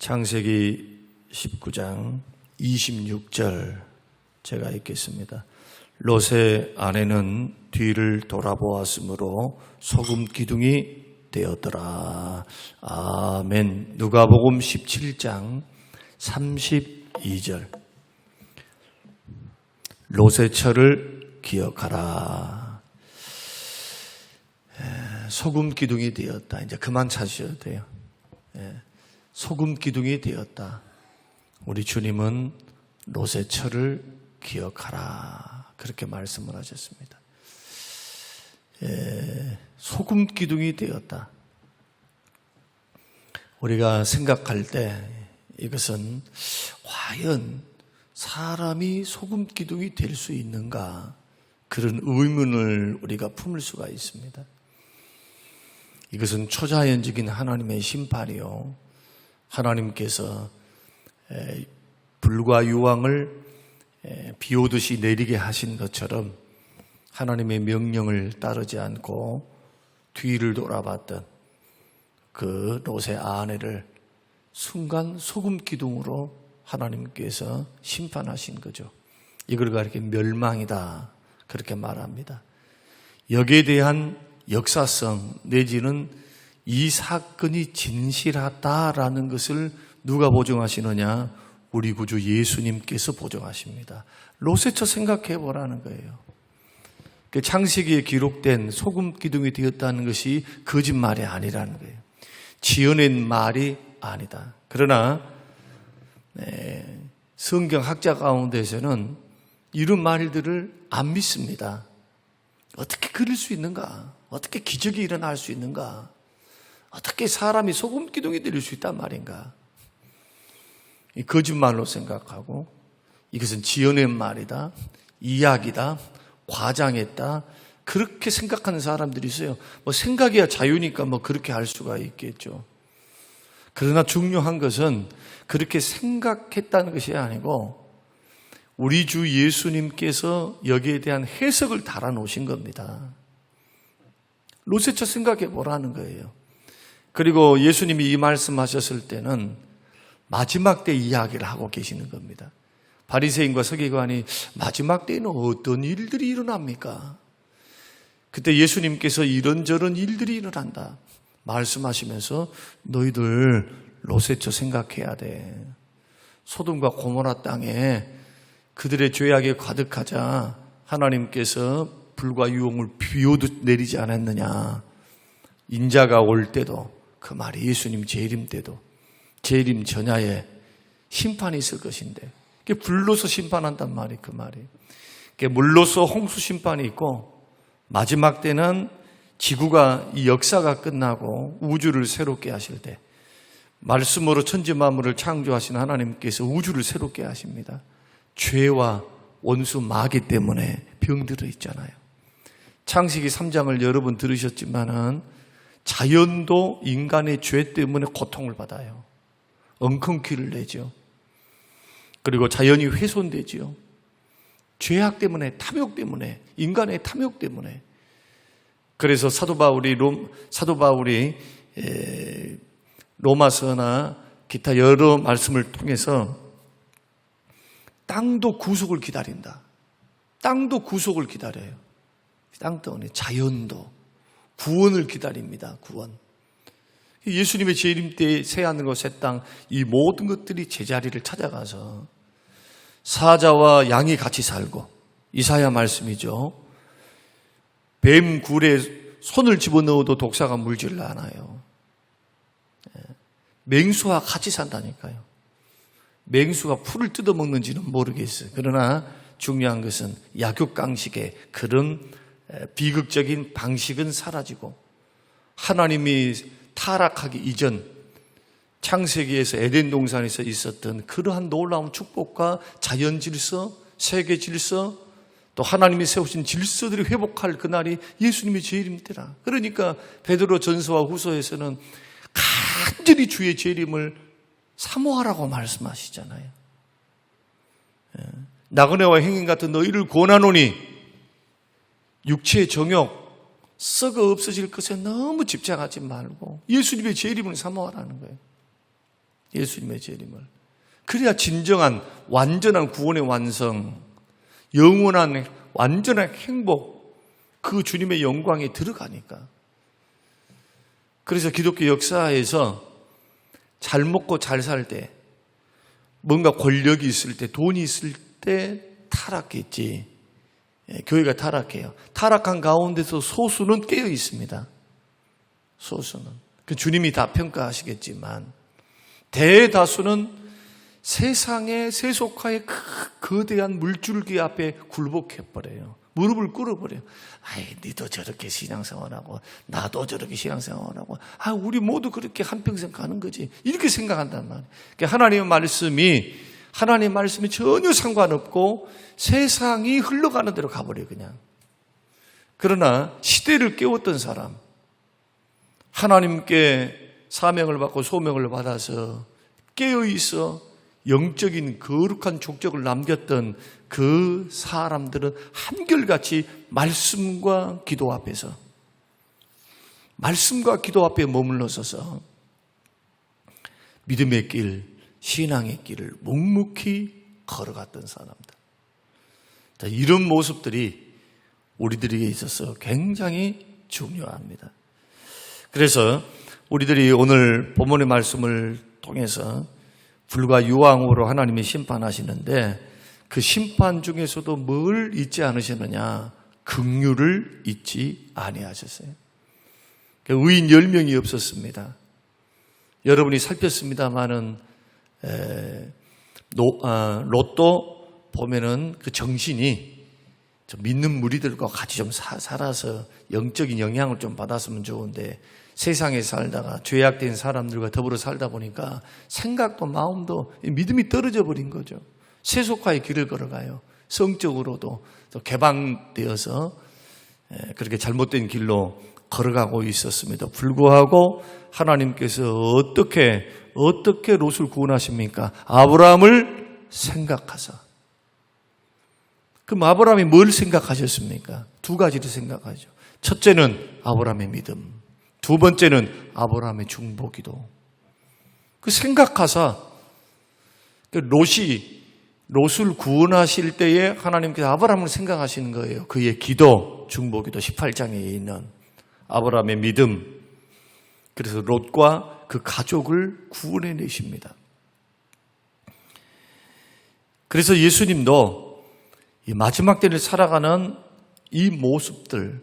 창세기 19장 26절 제가 읽겠습니다. 롯의 아내는 뒤를 돌아보았으므로 소금 기둥이 되었더라. 아멘. 누가복음 17장 32절. 롯의 철을 기억하라. 소금 기둥이 되었다. 이제 그만 찾으셔도 돼요. 소금 기둥이 되었다. 우리 주님은 롯의 철을 기억하라. 그렇게 말씀을 하셨습니다. 소금 기둥이 되었다. 우리가 생각할 때 이것은 과연 사람이 소금 기둥이 될 수 있는가? 그런 의문을 우리가 품을 수가 있습니다. 이것은 초자연적인 하나님의 심판이요. 하나님께서 불과 유황을 비 오듯이 내리게 하신 것처럼 하나님의 명령을 따르지 않고 뒤를 돌아봤던 그 롯의 아내를 순간 소금 기둥으로 하나님께서 심판하신 거죠. 이걸 가리켜 멸망이다 그렇게 말합니다. 여기에 대한 역사성 내지는 이 사건이 진실하다라는 것을 누가 보증하시느냐? 우리 구주 예수님께서 보증하십니다. 롯의 철 생각해 보라는 거예요. 창세기에 기록된 소금 기둥이 되었다는 것이 거짓말이 아니라는 거예요. 지어낸 말이 아니다. 그러나 성경학자 가운데서는 이런 말들을 안 믿습니다. 어떻게 그럴 수 있는가? 어떻게 기적이 일어날 수 있는가? 어떻게 사람이 소금 기둥이 될 수 있단 말인가? 거짓말로 생각하고 이것은 지어낸 말이다, 이야기다, 과장했다 그렇게 생각하는 사람들이 있어요. 생각이야 자유니까 그렇게 할 수가 있겠죠. 그러나 중요한 것은 그렇게 생각했다는 것이 아니고 우리 주 예수님께서 여기에 대한 해석을 달아놓으신 겁니다. 롯의 철 생각해 보라는 거예요. 그리고 예수님이 이 말씀하셨을 때는 마지막 때 이야기를 하고 계시는 겁니다. 바리새인과 서기관이 마지막 때에는 어떤 일들이 일어납니까? 그때 예수님께서 이런저런 일들이 일어난다 말씀하시면서 너희들 롯의 철 생각해야 돼. 소돔과 고모라 땅에 그들의 죄악이 가득하자 하나님께서 불과 유황을 비 오듯 내리지 않았느냐. 인자가 올 때도 그 말이 예수님 재림 때도 재림 전야에 심판이 있을 것인데 불로서 심판한단 말이 그 말이. 물로서 홍수 심판이 있고 마지막 때는 지구가 이 역사가 끝나고 우주를 새롭게 하실 때 말씀으로 천지 만물을 창조하신 하나님께서 우주를 새롭게 하십니다. 죄와 원수 마귀 때문에 병들어 있잖아요. 창세기 3장을 여러분 들으셨지만은 자연도 인간의 죄 때문에 고통을 받아요. 엉겅퀴를 내죠. 그리고 자연이 훼손되지요. 죄악 때문에, 탐욕 때문에, 인간의 탐욕 때문에. 그래서 사도 바울이 로마서나 기타 여러 말씀을 통해서 땅도 구속을 기다린다. 땅도 구속을 기다려요. 땅도 자연도 구원을 기다립니다. 구원. 예수님의 재림 때 새하늘과 새 땅 이 모든 것들이 제자리를 찾아가서 사자와 양이 같이 살고 이사야 말씀이죠. 뱀 굴에 손을 집어넣어도 독사가 물지를 않아요. 맹수와 같이 산다니까요. 맹수가 풀을 뜯어먹는지는 모르겠어요. 그러나 중요한 것은 약육강식의 그런 비극적인 방식은 사라지고 하나님이 타락하기 이전 창세기에서 에덴 동산에서 있었던 그러한 놀라운 축복과 자연 질서, 세계 질서, 또 하나님이 세우신 질서들이 회복할 그날이 예수님의 재림 때라. 그러니까 베드로 전서와 후서에서는 간절히 주의 재림을 사모하라고 말씀하시잖아요. 나그네와 행인 같은 너희를 권하노니 육체의 정욕, 썩어 없어질 것에 너무 집착하지 말고 예수님의 재림을 사모하라는 거예요. 예수님의 재림을. 그래야 진정한 완전한 구원의 완성, 영원한 완전한 행복, 그 주님의 영광에 들어가니까. 그래서 기독교 역사에서 잘 먹고 잘 살 때, 뭔가 권력이 있을 때, 돈이 있을 때 타락했지. 교회가 타락해요. 타락한 가운데서 소수는 깨어 있습니다. 소수는. 그 주님이 다 평가하시겠지만 대다수는 세상의 세속화의 거대한 물줄기 앞에 굴복해버려요. 무릎을 꿇어버려요. 아이, 니도 저렇게 신앙생활하고 나도 저렇게 신앙생활하고 우리 모두 그렇게 한평생 가는 거지. 이렇게 생각한단 말이에요. 그러니까 하나님의 말씀이 전혀 상관없고 세상이 흘러가는 대로 가버려요, 그냥. 그러나 시대를 깨웠던 사람, 하나님께 사명을 받고 소명을 받아서 깨어있어 영적인 거룩한 족적을 남겼던 그 사람들은 한결같이 말씀과 기도 앞에서, 말씀과 기도 앞에 머물러 서서 믿음의 길, 신앙의 길을 묵묵히 걸어갔던 사람들. 이런 모습들이 우리들에게 있어서 굉장히 중요합니다. 그래서 우리들이 오늘 본문의 말씀을 통해서 불과 유황으로 하나님이 심판하시는데 그 심판 중에서도 뭘 잊지 않으셨느냐? 긍휼을 잊지 아니하셨어요. 의인 10명이 없었습니다. 여러분이 살폈습니다마는 롯도 보면은 그 정신이 좀 믿는 무리들과 같이 좀 살아서 영적인 영향을 좀 받았으면 좋은데 세상에 살다가 죄악된 사람들과 더불어 살다 보니까 생각도 마음도 믿음이 떨어져 버린 거죠. 세속화의 길을 걸어가요. 성적으로도 또 개방되어서 그렇게 잘못된 길로 걸어가고 있었습니다. 불구하고 하나님께서 어떻게 롯을 구원하십니까? 아브라함을 생각하사. 그럼 아브라함이 뭘 생각하셨습니까? 두 가지를 생각하죠. 첫째는 아브라함의 믿음, 두 번째는 아브라함의 중보기도. 그 생각하사 롯을 구원하실 때에 하나님께서 아브라함을 생각하시는 거예요. 그의 기도, 중보기도 18장에 있는 아브라함의 믿음. 그래서 롯과 그 가족을 구원해 내십니다. 그래서 예수님도 이 마지막 때를 살아가는 이 모습들,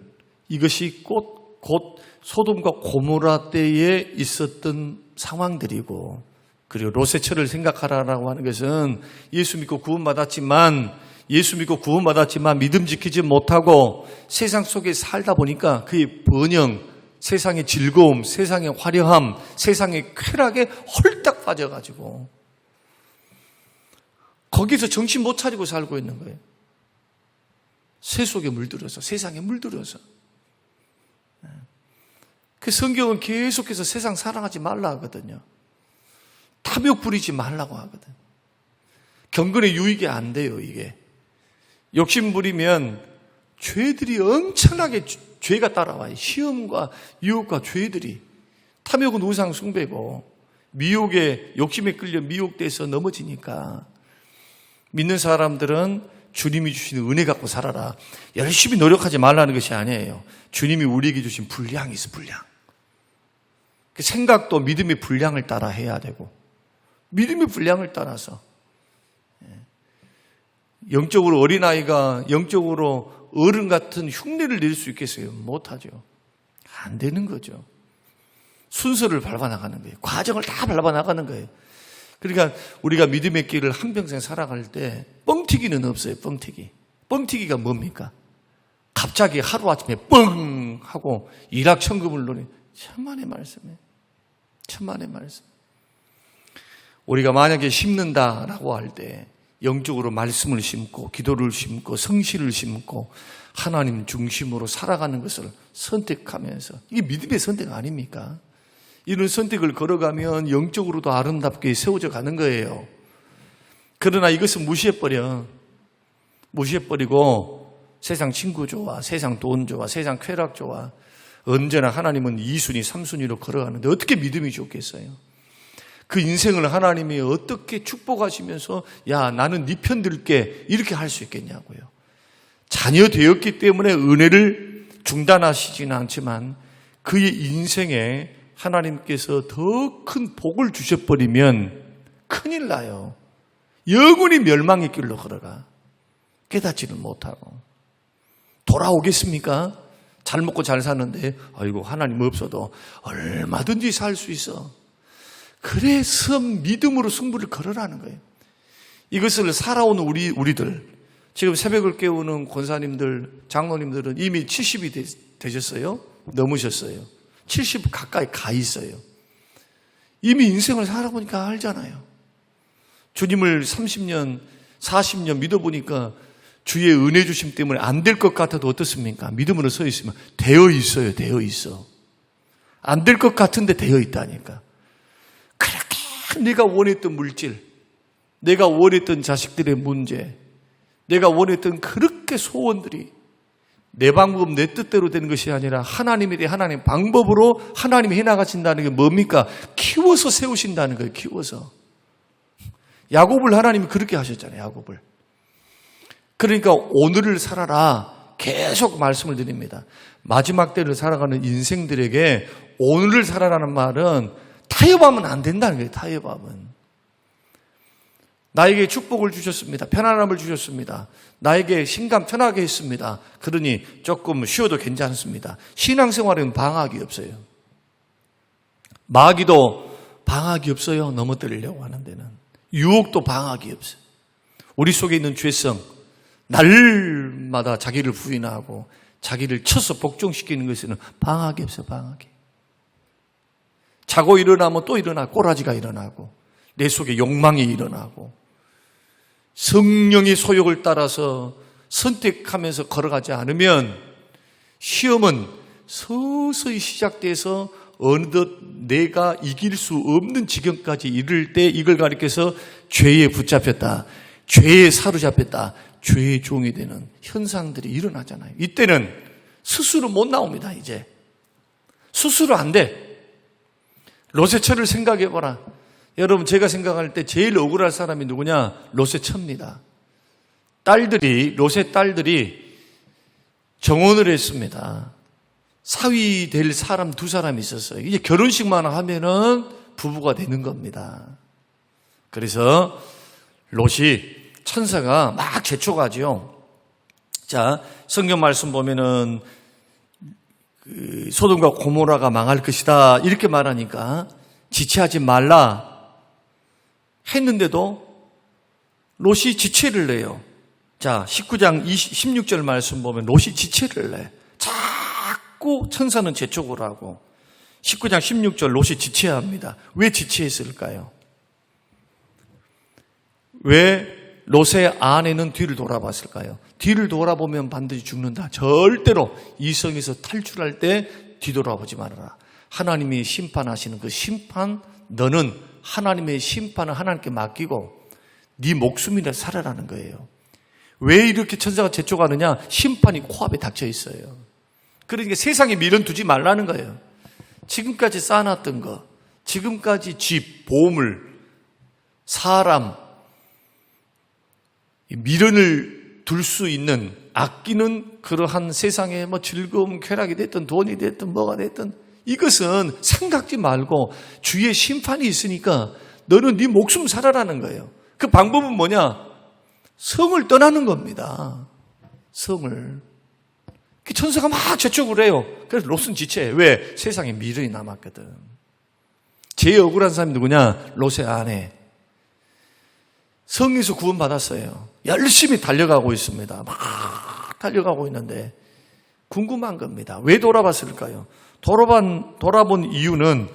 이것이 곧 소돔과 고모라 때에 있었던 상황들이고, 그리고 롯의 처를 생각하라라고 하는 것은 예수 믿고 구원받았지만 믿음 지키지 못하고 세상 속에 살다 보니까 그의 번영, 세상의 즐거움, 세상의 화려함, 세상의 쾌락에 홀딱 빠져가지고 거기서 정신 못 차리고 살고 있는 거예요. 세속에 물들어서, 세상에 물들어서. 그 성경은 계속해서 세상 사랑하지 말라 하거든요. 탐욕 부리지 말라고 하거든. 경건의 유익이 안 돼요, 이게. 욕심 부리면 죄들이 엄청나게 죄가 따라와요. 시험과 유혹과 죄들이. 탐욕은 우상 숭배고 미혹에, 욕심에 끌려 미혹돼서 넘어지니까 믿는 사람들은 주님이 주시는 은혜 갖고 살아라. 열심히 노력하지 말라는 것이 아니에요. 주님이 우리에게 주신 분량이 있어, 분량. 그 생각도 믿음의 분량을 따라 해야 되고, 믿음의 분량을 따라서. 영적으로 어린아이가 영적으로 어른 같은 흉내를 낼 수 있겠어요? 못하죠. 안 되는 거죠. 순서를 밟아나가는 거예요. 과정을 다 밟아나가는 거예요. 그러니까 우리가 믿음의 길을 한평생 살아갈 때 뻥튀기는 없어요. 뻥튀기가 뭡니까? 갑자기 하루아침에 뻥 하고 일확천금을 노린 천만의 말씀이에요. 천만의 말씀. 우리가 만약에 심는다라고 할 때 영적으로 말씀을 심고 기도를 심고 성실을 심고 하나님 중심으로 살아가는 것을 선택하면서, 이게 믿음의 선택 아닙니까? 이런 선택을 걸어가면 영적으로도 아름답게 세워져 가는 거예요. 그러나 이것은 무시해버리고 세상 친구 좋아, 세상 돈 좋아, 세상 쾌락 좋아, 언제나 하나님은 2순위, 3순위로 걸어가는데 어떻게 믿음이 좋겠어요? 그 인생을 하나님이 어떻게 축복하시면서 야 나는 네 편 들게 이렇게 할 수 있겠냐고요. 자녀 되었기 때문에 은혜를 중단하시지는 않지만 그의 인생에 하나님께서 더 큰 복을 주셔버리면 큰일 나요. 영원히 멸망의 길로 걸어가. 깨닫지를 못하고. 돌아오겠습니까? 잘 먹고 잘 사는데 아이고 하나님 없어도 얼마든지 살 수 있어. 그래서 믿음으로 승부를 걸으라는 거예요. 이것을 살아오는 우리들, 지금 새벽을 깨우는 권사님들, 장로님들은 이미 70이 되셨어요? 넘으셨어요. 70 가까이 가 있어요. 이미 인생을 살아보니까 알잖아요. 주님을 30년, 40년 믿어보니까 주의 은혜 주심 때문에 안 될 것 같아도 어떻습니까? 믿음으로 서 있으면 되어 있어요. 되어 있어. 안 될 것 같은데 되어 있다니까. 그렇게 내가 원했던 물질, 내가 원했던 자식들의 문제, 내가 원했던 그렇게 소원들이 내 방법, 내 뜻대로 되는 것이 아니라 하나님에 대해 하나님 방법으로 하나님이 해나가신다는 게 뭡니까? 키워서 세우신다는 거예요. 키워서. 야곱을 하나님이 그렇게 하셨잖아요. 야곱을. 그러니까 오늘을 살아라. 계속 말씀을 드립니다. 마지막 때를 살아가는 인생들에게 오늘을 살아라는 말은 타협하면 안 된다는 거예요. 타협하면. 나에게 축복을 주셨습니다. 편안함을 주셨습니다. 나에게 신감 편하게 했습니다. 그러니 조금 쉬어도 괜찮습니다. 신앙생활은 방학이 없어요. 마귀도 방학이 없어요. 넘어뜨리려고 하는 데는. 유혹도 방학이 없어요. 우리 속에 있는 죄성, 날마다 자기를 부인하고 자기를 쳐서 복종시키는 것에는 방학이 없어요. 방학이. 자고 일어나면 또 일어나 꼬라지가 일어나고 내 속에 욕망이 일어나고 성령의 소욕을 따라서 선택하면서 걸어가지 않으면 시험은 서서히 시작돼서 어느덧 내가 이길 수 없는 지경까지 이를 때 이걸 가리켜서 죄에 붙잡혔다, 죄에 사로잡혔다, 죄의 종이 되는 현상들이 일어나잖아요. 이때는 스스로 못 나옵니다. 이제 스스로 안 돼. 롯의 생각해봐라. 여러분 제가 생각할 때 제일 억울할 사람이 누구냐? 롯의 처입니다. 롯의 딸들이 정혼을 했습니다. 사위 될 사람 2사람이 있었어요. 이제 결혼식만 하면은 부부가 되는 겁니다. 그래서 롯이 천사가 막 재촉하죠. 자, 성경 말씀 보면은 소돔과 고모라가 망할 것이다 이렇게 말하니까 지체하지 말라 했는데도 롯이 지체를 내요. 자, 19장 16절 말씀 보면 롯이 지체를 내. 자꾸 천사는 재촉을 하고 19장 16절 롯이 지체합니다. 왜 지체했을까요? 왜 롯의 아내는 뒤를 돌아봤을까요? 뒤를 돌아보면 반드시 죽는다. 절대로 이성에서 탈출할 때 뒤돌아보지 말아라. 하나님이 심판하시는 그 심판, 너는 하나님의 심판을 하나님께 맡기고 네 목숨이나 살아라는 거예요. 왜 이렇게 천사가 재촉하느냐? 심판이 코앞에 닥쳐 있어요. 그러니까 세상에 미련 두지 말라는 거예요. 지금까지 쌓아놨던 거, 지금까지 집, 보물, 사람, 미련을 둘 수 있는 아끼는 그러한 세상에 뭐 즐거움, 쾌락이 됐든 돈이 됐든 뭐가 됐든 이것은 생각지 말고 주의 심판이 있으니까 너는 네 목숨 살아라는 거예요. 그 방법은 뭐냐? 성을 떠나는 겁니다. 성을. 천사가 막 재촉을 해요. 그래서 롯은 지체해. 왜? 세상에 미련이 남았거든. 제일 억울한 사람이 누구냐? 롯의 아내. 성에서 구원받았어요. 열심히 달려가고 있습니다. 막 달려가고 있는데 궁금한 겁니다. 왜 돌아봤을까요? 돌아본 이유는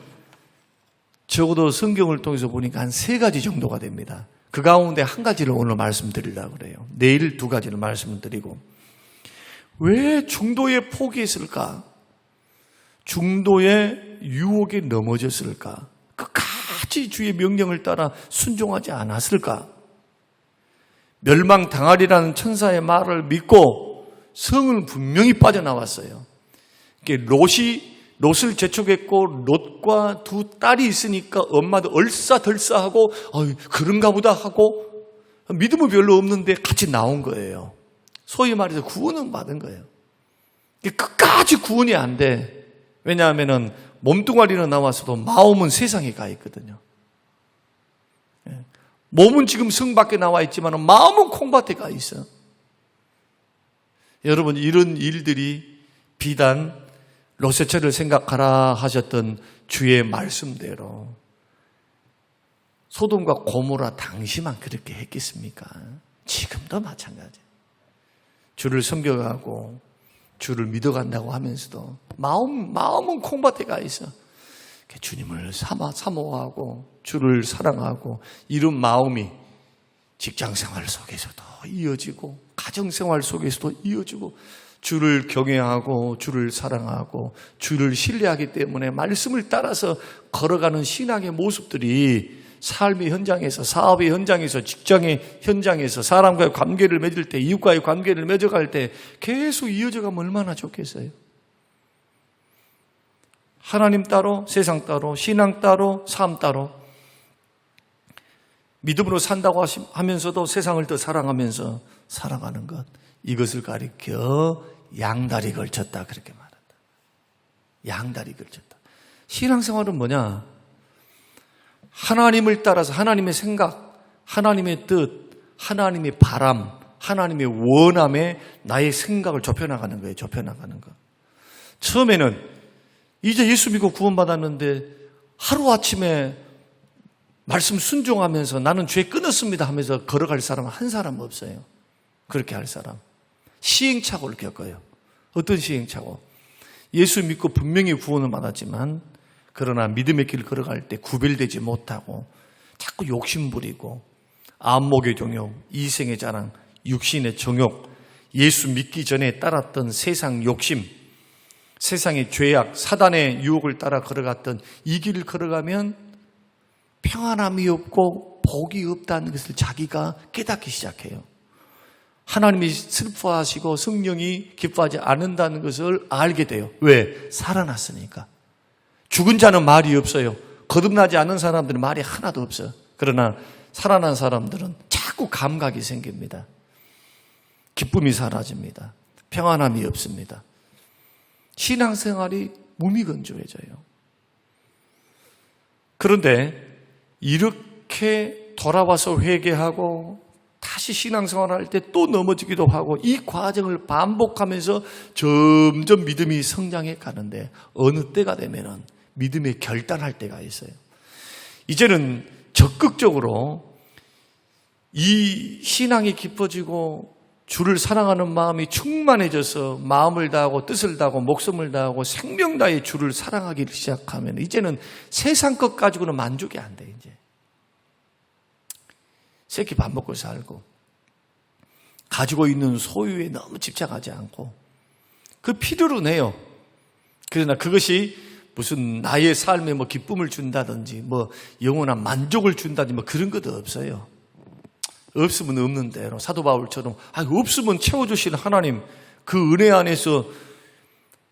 적어도 성경을 통해서 보니까 한 3가지 정도가 됩니다. 그 가운데 한 가지를 오늘 말씀드리려고 그래요. 내일 2가지를 말씀을 드리고. 왜 중도에 포기했을까? 중도의 유혹에 넘어졌을까? 끝까지 주의 명령을 따라 순종하지 않았을까? 멸망당하리라는 천사의 말을 믿고 성을 분명히 빠져나왔어요. 롯이 롯을 재촉했고 롯과 두 딸이 있으니까 엄마도 얼싸덜싸하고 그런가 보다 하고 믿음은 별로 없는데 같이 나온 거예요. 소위 말해서 구원은 받은 거예요. 끝까지 구원이 안 돼. 왜냐하면 몸뚱아리는 나와서도 마음은 세상에 가 있거든요. 몸은 지금 성 밖에 나와 있지만 마음은 콩밭에 가 있어. 여러분, 이런 일들이 비단 롯의 처를 생각하라 하셨던 주의 말씀대로 소돔과 고모라 당시만 그렇게 했겠습니까? 지금도 마찬가지. 주를 섬겨가고 주를 믿어간다고 하면서도 마음은 콩밭에 가 있어. 주님을 사모하고 주를 사랑하고 이런 마음이 직장생활 속에서도 이어지고 가정생활 속에서도 이어지고 주를 경외하고 주를 사랑하고 주를 신뢰하기 때문에 말씀을 따라서 걸어가는 신앙의 모습들이 삶의 현장에서, 사업의 현장에서, 직장의 현장에서, 사람과의 관계를 맺을 때, 이웃과의 관계를 맺어갈 때 계속 이어져가면 얼마나 좋겠어요. 하나님 따로, 세상 따로, 신앙 따로, 삶 따로 믿음으로 산다고 하면서도 세상을 더 사랑하면서 살아가는 것, 이것을 가리켜 양다리 걸쳤다 그렇게 말한다. 양다리 걸쳤다. 신앙생활은 뭐냐? 하나님을 따라서 하나님의 생각, 하나님의 뜻, 하나님의 바람, 하나님의 원함에 나의 생각을 좁혀나가는 거예요. 좁혀나가는 거. 처음에는 이제 예수 믿고 구원받았는데 하루아침에 말씀 순종하면서 나는 죄 끊었습니다 하면서 걸어갈 사람은 한 사람 없어요. 그렇게 할 사람. 시행착오를 겪어요. 어떤 시행착오? 예수 믿고 분명히 구원을 받았지만 그러나 믿음의 길을 걸어갈 때 구별되지 못하고 자꾸 욕심부리고 안목의 정욕, 이생의 자랑, 육신의 정욕, 예수 믿기 전에 따랐던 세상 욕심, 세상의 죄악, 사단의 유혹을 따라 걸어갔던 이 길을 걸어가면 평안함이 없고 복이 없다는 것을 자기가 깨닫기 시작해요. 하나님이 슬퍼하시고 성령이 기뻐하지 않는다는 것을 알게 돼요. 왜? 살아났으니까. 죽은 자는 말이 없어요. 거듭나지 않은 사람들은 말이 하나도 없어요. 그러나 살아난 사람들은 자꾸 감각이 생깁니다. 기쁨이 사라집니다. 평안함이 없습니다. 신앙생활이 무미건조해져요. 그런데 이렇게 돌아와서 회개하고 다시 신앙생활을 할 때 또 넘어지기도 하고 이 과정을 반복하면서 점점 믿음이 성장해 가는데 어느 때가 되면은 믿음에 결단할 때가 있어요. 이제는 적극적으로 이 신앙이 깊어지고 주를 사랑하는 마음이 충만해져서 마음을 다하고 뜻을 다하고 목숨을 다하고 생명 다해 주를 사랑하기 시작하면 이제는 세상 것 가지고는 만족이 안 돼. 이제 새끼 밥 먹고 살고 가지고 있는 소유에 너무 집착하지 않고 그 필요로 내요. 그러나 그것이 무슨 나의 삶에 뭐 기쁨을 준다든지 뭐 영원한 만족을 준다든지 뭐 그런 것도 없어요. 없으면 없는 대로 사도 바울처럼 없으면 채워주시는 하나님 그 은혜 안에서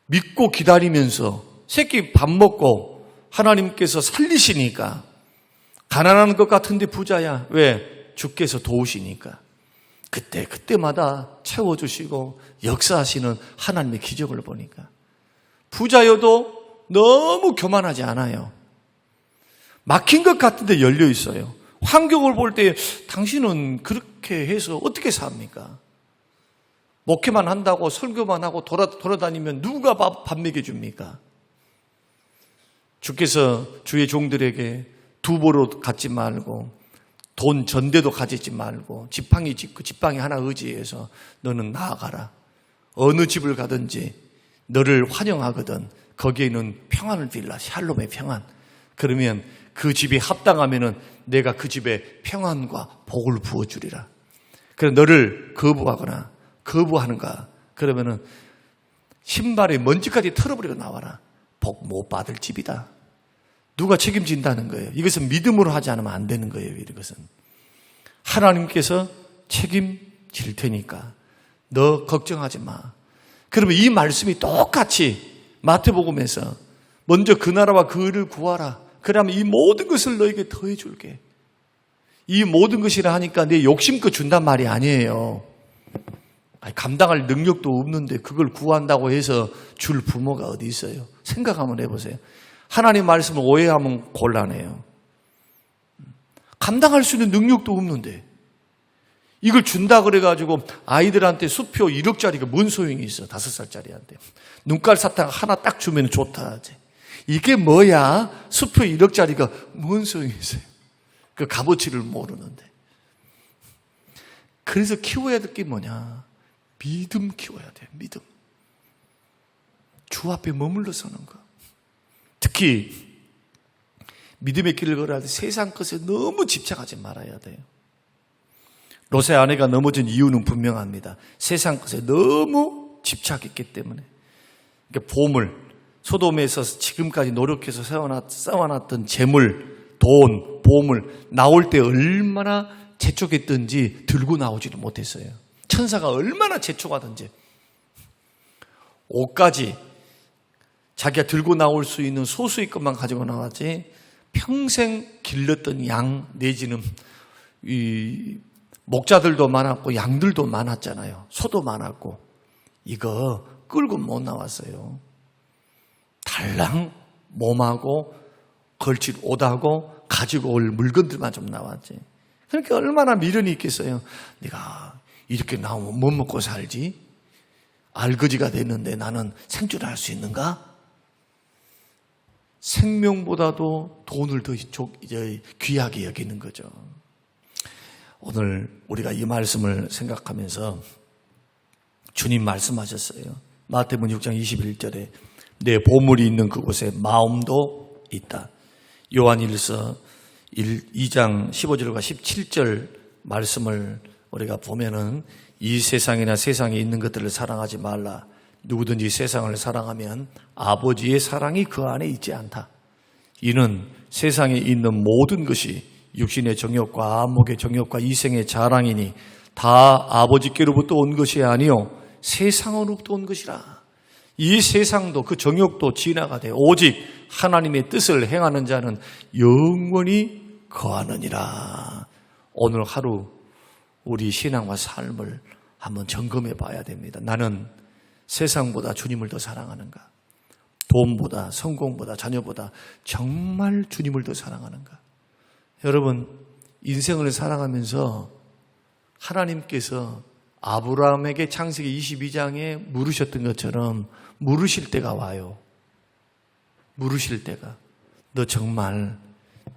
믿고 기다리면서 새끼 밥 먹고 하나님께서 살리시니까 가난한 것 같은데 부자야. 왜? 주께서 도우시니까. 그때마다 채워주시고 역사하시는 하나님의 기적을 보니까 부자여도 너무 교만하지 않아요. 막힌 것 같은데 열려 있어요. 환경을 볼 때 당신은 그렇게 해서 어떻게 삽니까? 목회만 한다고 설교만 하고 돌아다니면 누가 밥 먹여줍니까? 주께서 주의 종들에게 두보로 갖지 말고 돈 전대도 가지지 말고 지팡이 짚고 지팡이 하나 의지해서 너는 나아가라. 어느 집을 가든지 너를 환영하거든 거기에는 평안을 빌라. 샬롬의 평안. 그러면 그 집이 합당하면은 내가 그 집에 평안과 복을 부어주리라. 그래 너를 거부하거나 거부하는가 그러면은 신발에 먼지까지 털어버리고 나와라. 복 못 받을 집이다. 누가 책임진다는 거예요. 이것은 믿음으로 하지 않으면 안 되는 거예요. 이것은 하나님께서 책임질 테니까 너 걱정하지 마. 그러면 이 말씀이 똑같이 마태복음에서 먼저 그 나라와 그 의를 구하라. 그러면 이 모든 것을 너에게 더해 줄게. 이 모든 것이라 하니까 내 욕심껏 준단 말이 아니에요. 감당할 능력도 없는데 그걸 구한다고 해서 줄 부모가 어디 있어요? 생각 한번 해보세요. 하나님 말씀을 오해하면 곤란해요. 감당할 수 있는 능력도 없는데 이걸 준다 그래가지고 아이들한테 수표 1억짜리가 뭔 소용이 있어? 5살짜리한테. 눈깔 사탕 하나 딱 주면 좋다 하지. 이게 뭐야? 수표 1억짜리가 뭔 소용이 있어요? 그 값어치를 모르는데. 그래서 키워야 될 게 뭐냐? 믿음 키워야 돼요. 믿음. 주 앞에 머물러 서는 거. 특히 믿음의 길을 걸어야 돼. 세상 것에 너무 집착하지 말아야 돼요. 롯의 아내가 넘어진 이유는 분명합니다. 세상 것에 너무 집착했기 때문에. 그러니까 보물, 소돔에서 지금까지 노력해서 쌓아놨던 재물, 돈, 보물 나올 때 얼마나 재촉했든지 들고 나오지를 못했어요. 천사가 얼마나 재촉하든지 옷까지 자기가 들고 나올 수 있는 소수의 것만 가지고 나왔지 평생 길렀던 양 내지는 이 목자들도 많았고 양들도 많았잖아요. 소도 많았고 이거 끌고 못 나왔어요. 달랑 몸하고 걸칠 옷하고 가지고 올 물건들만 좀 나왔지. 그러니까 얼마나 미련이 있겠어요. 네가 이렇게 나오면 못 먹고 살지? 알거지가 됐는데 나는 생존할 수 있는가? 생명보다도 돈을 더 귀하게 여기는 거죠. 오늘 우리가 이 말씀을 생각하면서 주님 말씀하셨어요. 마태복음 6장 21절에 내 보물이 있는 그곳에 마음도 있다. 요한일서 2장 15절과 17절 말씀을 우리가 보면은 이 세상이나 세상에 있는 것들을 사랑하지 말라. 누구든지 세상을 사랑하면 아버지의 사랑이 그 안에 있지 않다. 이는 세상에 있는 모든 것이 육신의 정욕과 안목의 정욕과 이생의 자랑이니 다 아버지께로부터 온 것이 아니요 세상으로부터 온 것이라. 이 세상도 그 정욕도 지나가되 오직 하나님의 뜻을 행하는 자는 영원히 거하느니라. 오늘 하루 우리 신앙과 삶을 한번 점검해 봐야 됩니다. 나는 세상보다 주님을 더 사랑하는가? 돈보다, 성공보다, 자녀보다 정말 주님을 더 사랑하는가? 여러분, 인생을 살아가면서 하나님께서 아브라함에게 창세기 22장에 물으셨던 것처럼 물으실 때가 와요. 물으실 때가. 너 정말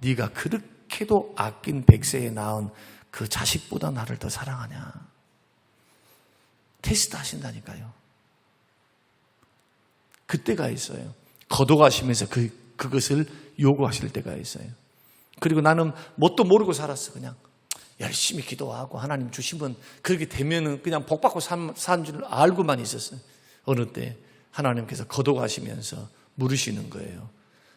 네가 그렇게도 아낀 백세에 낳은 그 자식보다 나를 더 사랑하냐? 테스트 하신다니까요. 그때가 있어요. 거둬가시면서 그것을 요구하실 때가 있어요. 그리고 나는 뭣도 모르고 살았어. 그냥 열심히 기도하고 하나님 주시면 그렇게 되면은 그냥 복 받고 산 줄 알고만 있었어요. 어느 때 하나님께서 거둬가시면서 물으시는 거예요.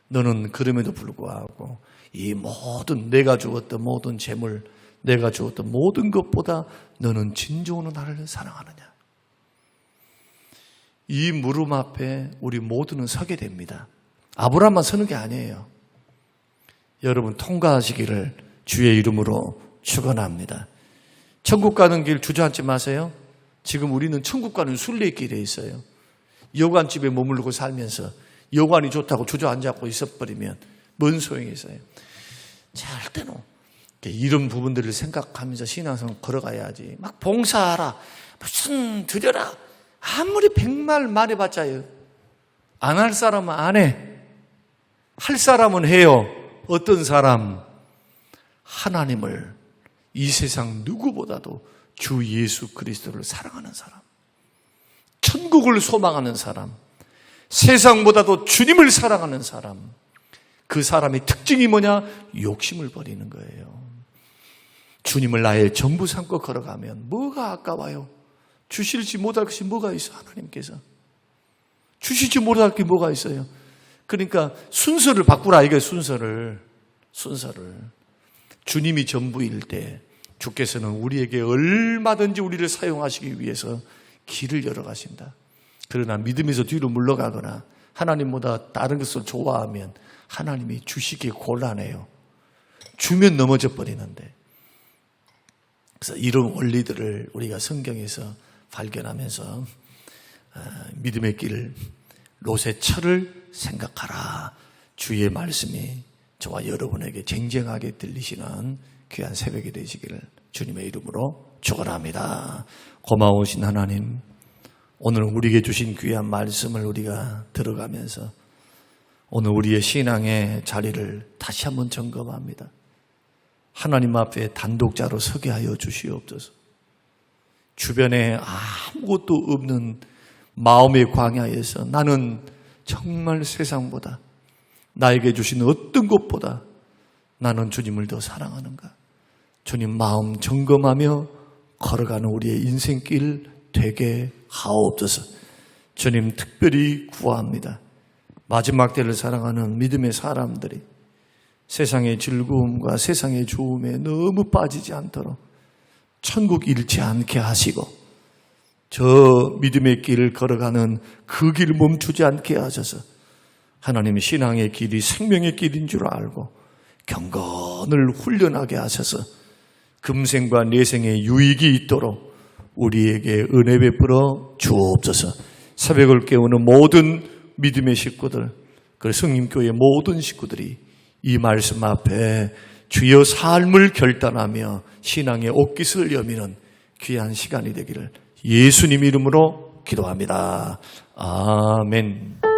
너는 그럼에도 불구하고 이 모든 내가 주었던 모든 재물, 내가 주었던 모든 것보다 너는 진정으로 나를 사랑하느냐? 이 물음 앞에 우리 모두는 서게 됩니다. 아브라함만 서는 게 아니에요. 여러분 통과하시기를 주의 이름으로 축원합니다. 천국 가는 길 주저앉지 마세요. 지금 우리는 천국 가는 순례길에 있어요. 여관집에 머무르고 살면서 여관이 좋다고 주저앉고 있어버리면 뭔 소용이 있어요. 절대로 이런 부분들을 생각하면서 신앙생활 걸어가야지. 막 봉사하라, 무슨 드려라, 아무리 백말 말해봤자요. 안 할 사람은 안 해. 할 사람은 해요. 어떤 사람? 하나님을 이 세상 누구보다도 주 예수 그리스도를 사랑하는 사람, 천국을 소망하는 사람, 세상보다도 주님을 사랑하는 사람. 그 사람의 특징이 뭐냐? 욕심을 버리는 거예요. 주님을 나의 전부 삼고 걸어가면 뭐가 아까워요? 주실지 못할 것이 뭐가 있어? 하나님께서 주실지 못할 게 뭐가 있어요? 그러니까 순서를 바꾸라. 이게 순서를 주님이 전부일 때 주께서는 우리에게 얼마든지 우리를 사용하시기 위해서 길을 열어가신다. 그러나 믿음에서 뒤로 물러가거나 하나님보다 다른 것을 좋아하면 하나님이 주시기 곤란해요. 주면 넘어져 버리는데. 그래서 이런 원리들을 우리가 성경에서 발견하면서 믿음의 길 롯의 철을 생각하라. 주의 말씀이 저와 여러분에게 쟁쟁하게 들리시는 귀한 새벽이 되시기를 주님의 이름으로 축원합니다. 고마우신 하나님, 오늘 우리에게 주신 귀한 말씀을 우리가 들어가면서 오늘 우리의 신앙의 자리를 다시 한번 점검합니다. 하나님 앞에 단독자로 서게 하여 주시옵소서. 주변에 아무것도 없는 마음의 광야에서 나는 정말 세상보다 나에게 주신 어떤 것보다 나는 주님을 더 사랑하는가? 주님 마음 점검하며 걸어가는 우리의 인생길 되게 하옵소서. 주님 특별히 구합니다. 마지막 때를 사랑하는 믿음의 사람들이 세상의 즐거움과 세상의 좋음에 너무 빠지지 않도록 천국 잃지 않게 하시고 저 믿음의 길을 걸어가는 그 길을 멈추지 않게 하셔서 하나님 신앙의 길이 생명의 길인 줄 알고 경건을 훈련하게 하셔서 금생과 내생의 유익이 있도록 우리에게 은혜 베풀어 주옵소서. 새벽을 깨우는 모든 믿음의 식구들, 그 성림교회 모든 식구들이 이 말씀 앞에 주여 삶을 결단하며 신앙의 옷깃을 여미는 귀한 시간이 되기를 예수님 이름으로 기도합니다. 아멘.